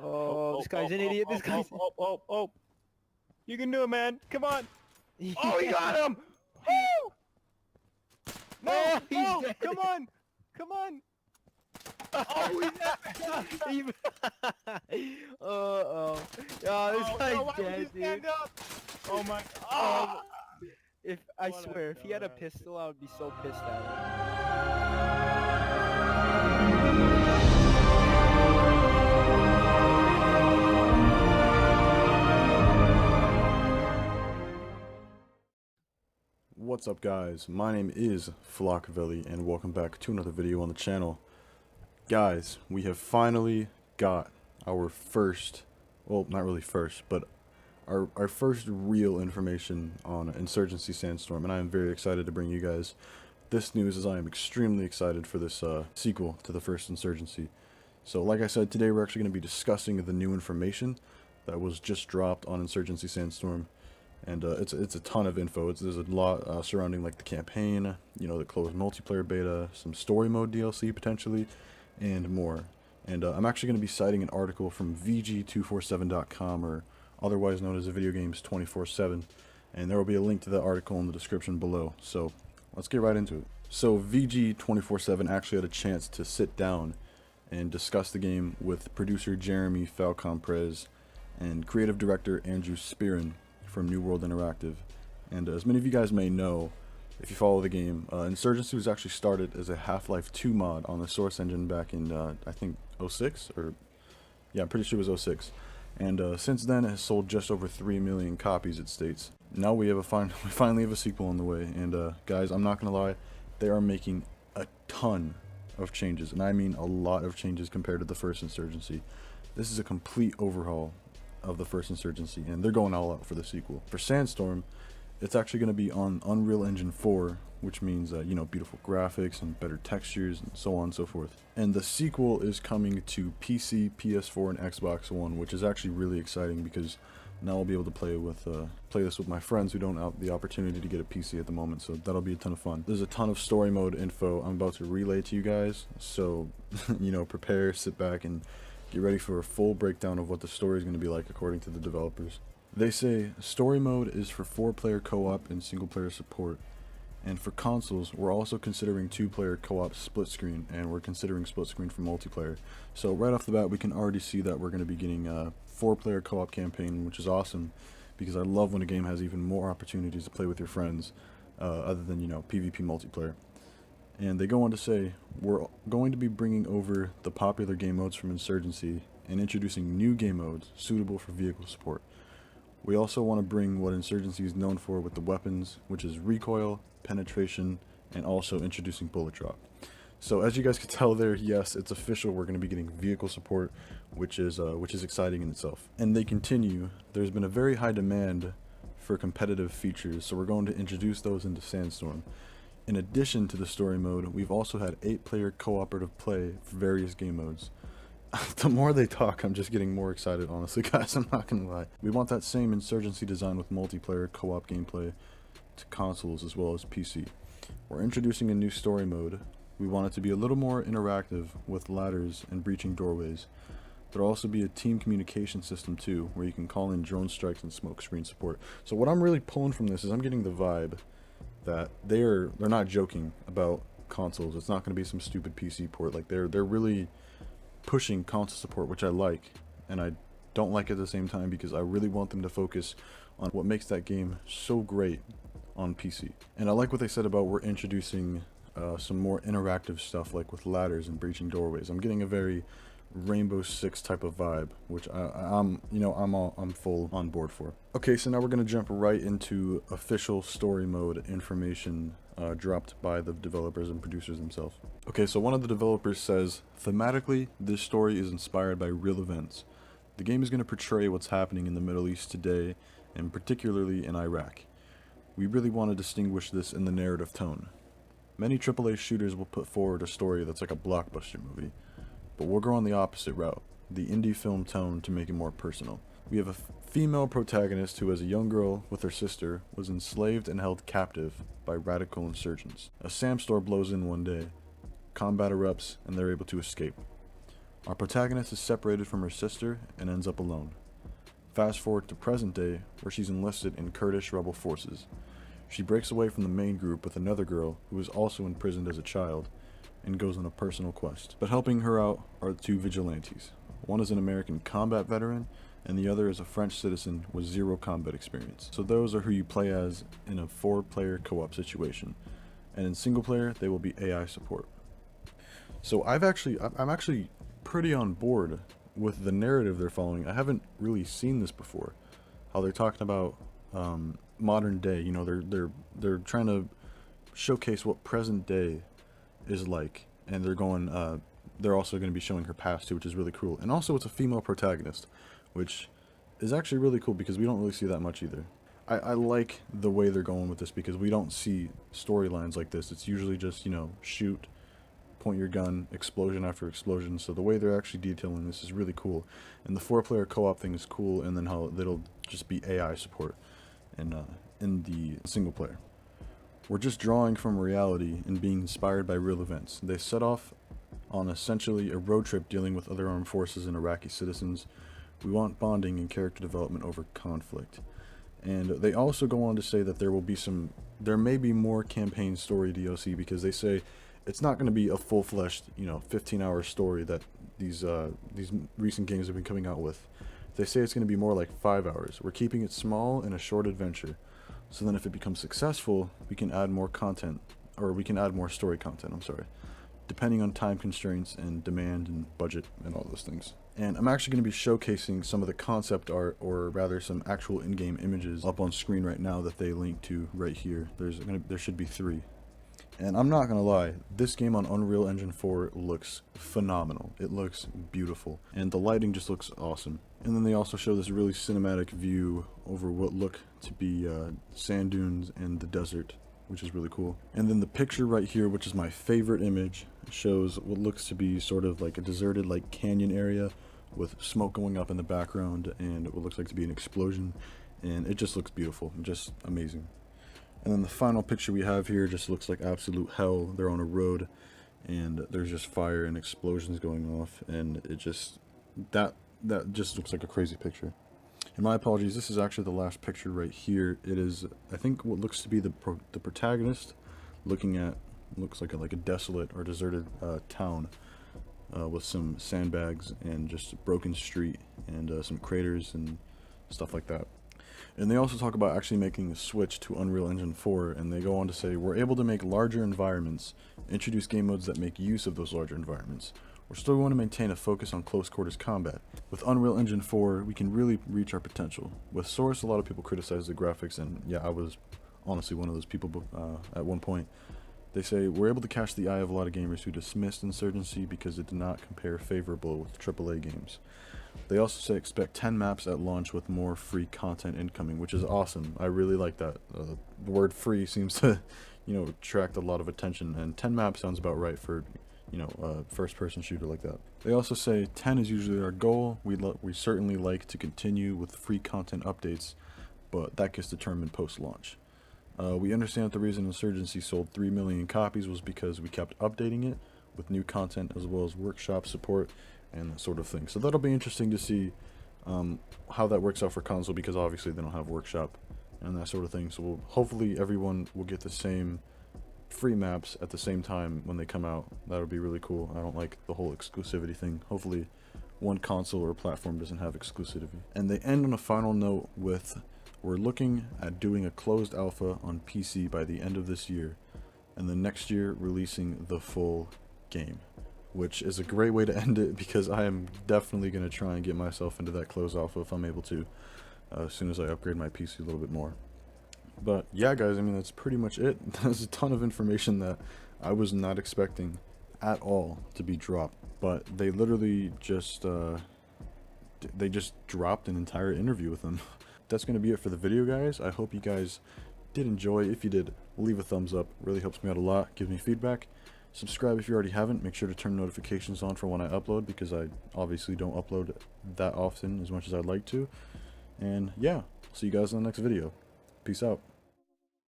Oh, this guy's an idiot. This guy's. Oh. You can do it, man. Come on. Oh, he got him. Woo! No, Oh, he's no, dead. come on. Come on. Oh, he's oh. Yeah, this guy's no, why would you dead, stand dude. up? Oh my. Oh, if I What a swear, if he had a dumbass. pistol, I would be so pissed at him. What's up, guys? My name is Flockavelli and welcome back to another video on the channel. Guys, we have finally got our first, well, not really first, but our first real information on Insurgency Sandstorm, and I am very excited to bring you guys this news, as I am extremely excited for this sequel to the first Insurgency. So like I said, today we're actually going to be discussing the new information that was just dropped on Insurgency Sandstorm. And it's a ton of info. There's a lot surrounding like the campaign, you know, the closed multiplayer beta, some story mode DLC potentially, and more. And I'm actually going to be citing an article from VG247.com, or otherwise known as Video Games 24/7, and there will be a link to that article in the description below. So let's get right into it. So VG247 actually had a chance to sit down and discuss the game with producer Jeremy Falcon-Prez and creative director Andrew Spearin from New World Interactive. And as many of you guys may know, if you follow the game, Insurgency was actually started as a Half-Life 2 mod on the Source engine back in, I think, 06? Or, yeah, I'm pretty sure it was 06. And since then, it has sold just over 3 million copies, it states. Now we finally have a sequel on the way, and guys, I'm not gonna lie, they are making a ton of changes, and I mean a lot of changes compared to the first Insurgency. This is a complete overhaul of the first Insurgency, and they're going all out for the sequel. For Sandstorm, it's actually going to be on Unreal Engine 4, which means you know, beautiful graphics and better textures and so on and so forth. And the sequel is coming to PC, PS4, and Xbox One, which is actually really exciting because now I'll be able to play this with my friends who don't have the opportunity to get a PC at the moment, so that'll be a ton of fun. There's a ton of story mode info I'm about to relay to you guys, so you know, prepare, sit back, and get ready for a full breakdown of what the story is going to be like according to the developers. They say story mode is for 4-player co-op and single-player support, and for consoles we're also considering 2-player co-op split screen, and we're considering split screen for multiplayer. So right off the bat we can already see that we're going to be getting a 4-player co-op campaign, which is awesome because I love when a game has even more opportunities to play with your friends other than, you know, PvP multiplayer. And they go on to say, we're going to be bringing over the popular game modes from Insurgency and introducing new game modes suitable for vehicle support. We also want to bring what Insurgency is known for with the weapons, which is recoil, penetration, and also introducing bullet drop. So as you guys can tell there, yes, it's official, we're going to be getting vehicle support, which is exciting in itself. And they continue, there's been a very high demand for competitive features, so we're going to introduce those into Sandstorm. In addition to the story mode, we've also had 8-player cooperative play for various game modes. The more they talk, I'm just getting more excited, honestly, guys, I'm not gonna lie. We want that same Insurgency design with multiplayer co-op gameplay to consoles as well as PC. We're introducing a new story mode. We want it to be a little more interactive with ladders and breaching doorways. There'll also be a team communication system too, where you can call in drone strikes and smoke screen support. So what I'm really pulling from this is I'm getting the vibe that they're not joking about consoles. It's not going to be some stupid PC port. Like they're really pushing console support, which I like, and I don't like at the same time because I really want them to focus on what makes that game so great on PC. And I like what they said about we're introducing some more interactive stuff, like with ladders and breaching doorways. I'm getting a very Rainbow Six type of vibe, which I'm full on board for. Okay, so now we're gonna jump right into official story mode information dropped by the developers and producers themselves. Okay, so one of the developers says, thematically, this story is inspired by real events. The game is gonna portray what's happening in the Middle East today, and particularly in Iraq. We really want to distinguish this in the narrative tone. Many AAA shooters will put forward a story that's like a blockbuster movie, but we'll go on the opposite route, the indie film tone, to make it more personal. We have a female protagonist who, as a young girl with her sister, was enslaved and held captive by radical insurgents. A sandstorm blows in one day, combat erupts, and they're able to escape. Our protagonist is separated from her sister and ends up alone. Fast forward to present day, where she's enlisted in Kurdish rebel forces. She breaks away from the main group with another girl who was also imprisoned as a child, and goes on a personal quest. But helping her out are two vigilantes. One is an American combat veteran, and the other is a French citizen with zero combat experience. So those are who you play as in a 4-player co-op situation. And in single player, they will be AI support. So I'm actually pretty on board with the narrative they're following. I haven't really seen this before. How they're talking about modern day. You know, they're trying to showcase what present day is like, and they're also going to be showing her past too, which is really cool. And also, it's a female protagonist, which is actually really cool because we don't really see that much either. I like the way they're going with this because we don't see storylines like this. It's usually just, you know, shoot, point your gun, explosion after explosion. So the way they're actually detailing this is really cool. And the 4-player co-op thing is cool, and then how it'll just be AI support in the single player. We're just drawing from reality and being inspired by real events. They set off on essentially a road trip dealing with other armed forces and Iraqi citizens. We want bonding and character development over conflict. And they also go on to say that there may be more campaign story DLC, because they say it's not going to be a full-fleshed, you know, 15-hour story that these recent games have been coming out with. They say it's going to be more like 5 hours. We're keeping it small and a short adventure. So then if it becomes successful, we can add more content, or we can add more story content, I'm sorry, depending on time constraints and demand and budget and all those things. And I'm actually going to be showcasing some of the concept art, or rather some actual in-game images up on screen right now that they link to right here. There should be 3. And I'm not going to lie, this game on Unreal Engine 4 looks phenomenal. It looks beautiful, and the lighting just looks awesome. And then they also show this really cinematic view over what look to be sand dunes and the desert, which is really cool. And then the picture right here, which is my favorite image, shows what looks to be sort of like a deserted like canyon area with smoke going up in the background and what looks like to be an explosion, and it just looks beautiful, just amazing. And then the final picture we have here just looks like absolute hell. They're on a road and there's just fire and explosions going off, and it just that just looks like a crazy picture. And my apologies, this is actually the last picture right here. It is, I think, what looks to be the protagonist looking at, looks like a desolate or deserted town with some sandbags and just a broken street and some craters and stuff like that. And they also talk about actually making a switch to Unreal Engine 4, and they go on to say, we're able to make larger environments, introduce game modes that make use of those larger environments. We're still going to maintain a focus on close quarters combat. With Unreal Engine 4, we can really reach our potential. With Source, a lot of people criticize the graphics, and yeah, I was honestly one of those people at one point. They say, we're able to catch the eye of a lot of gamers who dismissed Insurgency because it did not compare favorable with AAA games. They also say expect 10 maps at launch with more free content incoming, which is awesome. I really like that. The word free seems to, you know, attract a lot of attention, and 10 maps sounds about right for, you know, a first-person shooter like that. They also say 10 is usually our goal. We certainly like to continue with free content updates, but that gets determined post-launch. We understand that the reason Insurgency sold 3 million copies was because we kept updating it with new content as well as workshop support and that sort of thing. So that'll be interesting to see how that works out for console, because obviously they don't have workshop and that sort of thing. So hopefully everyone will get the same free maps at the same time when they come out. That would be really cool. I don't like the whole exclusivity thing. Hopefully one console or platform doesn't have exclusivity. And they end on a final note with, we're looking at doing a closed alpha on PC by the end of this year, and then next year releasing the full game, which is a great way to end it, because I am definitely going to try and get myself into that closed alpha if I'm able to, as soon as I upgrade my PC a little bit more. But yeah, guys, I mean, that's pretty much it. There's a ton of information that I was not expecting at all to be dropped, but they literally just dropped an entire interview with them. That's going to be it for the video, guys. I hope you guys did enjoy. If you did, leave a thumbs up. Really helps me out a lot. Gives me feedback. Subscribe if you already haven't. Make sure to turn notifications on for when I upload, because I obviously don't upload that often as much as I'd like to. And yeah, see you guys in the next video. Peace out.